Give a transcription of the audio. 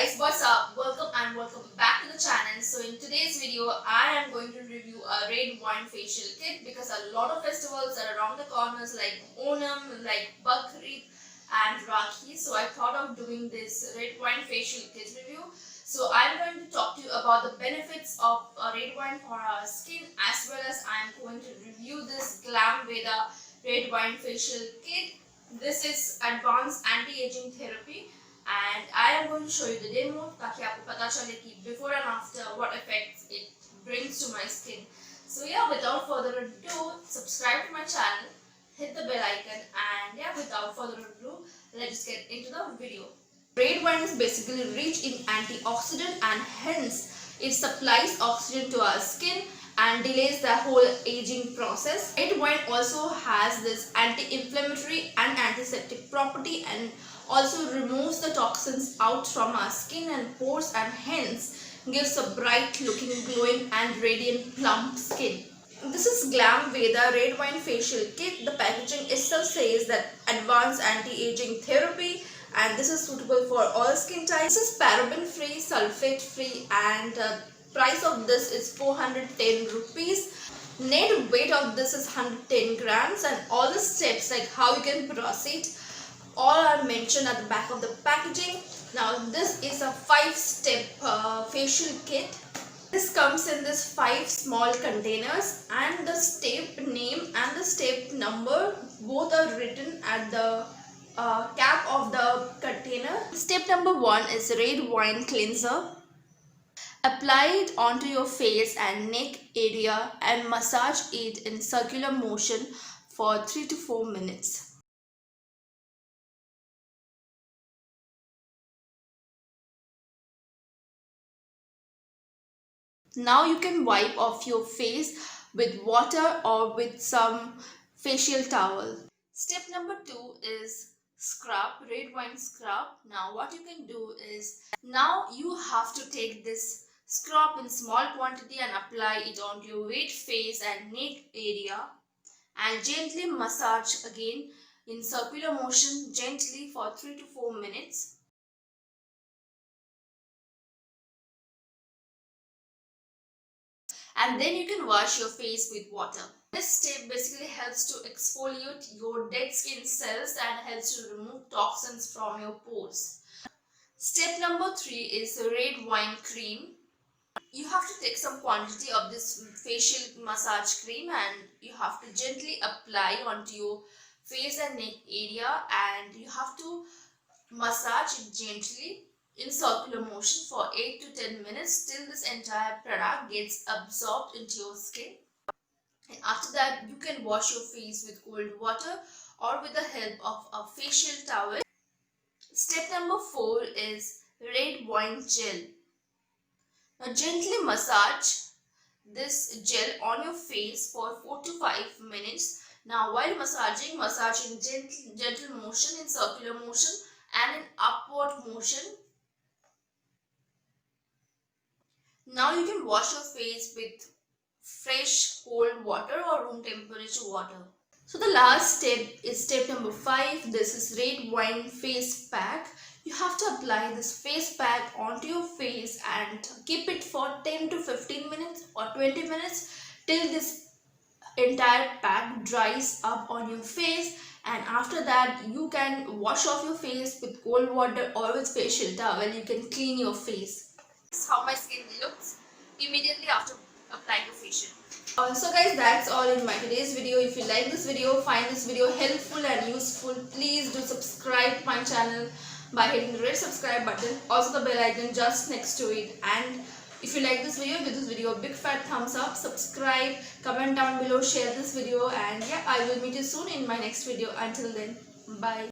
guys, what's up? Welcome back to the channel. So in today's video I am going to review a red wine facial kit because a lot of festivals are around the corners like Onam, like Bakrid and Rakhi. So I thought of doing this red wine facial kit review. So I'm going to talk to you about the benefits of red wine for our skin, as well as I'm going to review this Glamveda red wine facial kit. This is advanced anti-aging therapy, and I am going to show you the demo ताकि आपको पता चले कि before and after what effects it brings to my skin. So yeah, without further ado, subscribe to my channel, hit the bell icon, and yeah, without further ado, let's get into the video. Red wine is basically rich in antioxidant, and hence it supplies oxygen to our skin and delays the whole aging process. Red wine also has this anti-inflammatory and antiseptic property, and also removes the toxins out from our skin and pores, and hence gives a bright looking, glowing and radiant plump skin. This is Glamveda red wine facial kit. The packaging itself says that advanced anti-aging therapy, and this is suitable for all skin types. This is paraben free, sulfate free, and price of this is 410 rupees. Net weight of this is 110 grams, and all the steps like how you can proceed all are mentioned at the back of the packaging. Now this is a 5-step facial kit. This comes in this 5 small containers, and the step name and the step number both are written at the cap of the container. Step number 1 is red wine cleanser. Apply it onto your face and neck area and massage it in circular motion for 3 to 4 minutes. Now you can wipe off your face with water or with some facial towel. Step number 2 is scrub, red wine scrub. Now what you can do is, now you have to take this scrub in small quantity and apply it onto your wet face and neck area, and gently massage again in circular motion gently for 3 to 4 minutes. And then you can wash your face with water. This step basically helps to exfoliate your dead skin cells and helps to remove toxins from your pores. Step number 3 is red wine cream. You have to take some quantity of this facial massage cream, and you have to gently apply onto your face and neck area, and you have to massage it gently in circular motion for 8 to 10 minutes till this entire product gets absorbed into your skin. And after that, you can wash your face with cold water or with the help of a facial towel. Step number 4 is red wine gel. Now gently massage this gel on your face for 4 to 5 minutes. Now while massage in gentle motion, in circular motion and in upward motion. Now you can wash your face with fresh cold water or room temperature water. So the last step is step number 5. This is red wine face pack. You have to apply this face pack onto your face and keep it for 10 to 15 minutes or 20 minutes till this entire pack dries up on your face, and after that you can wash off your face with cold water or with facial towel. You can clean your face. This is how my skin looks immediately after applying the facial. So guys, that's all in my today's video. If you like this video, find this video helpful and useful, please do subscribe my channel by hitting the red subscribe button, also the bell icon just next to it. And if you like this video, give this video a big fat thumbs up, subscribe, comment down below, share this video, and yeah, I will meet you soon in my next video. Until then, bye.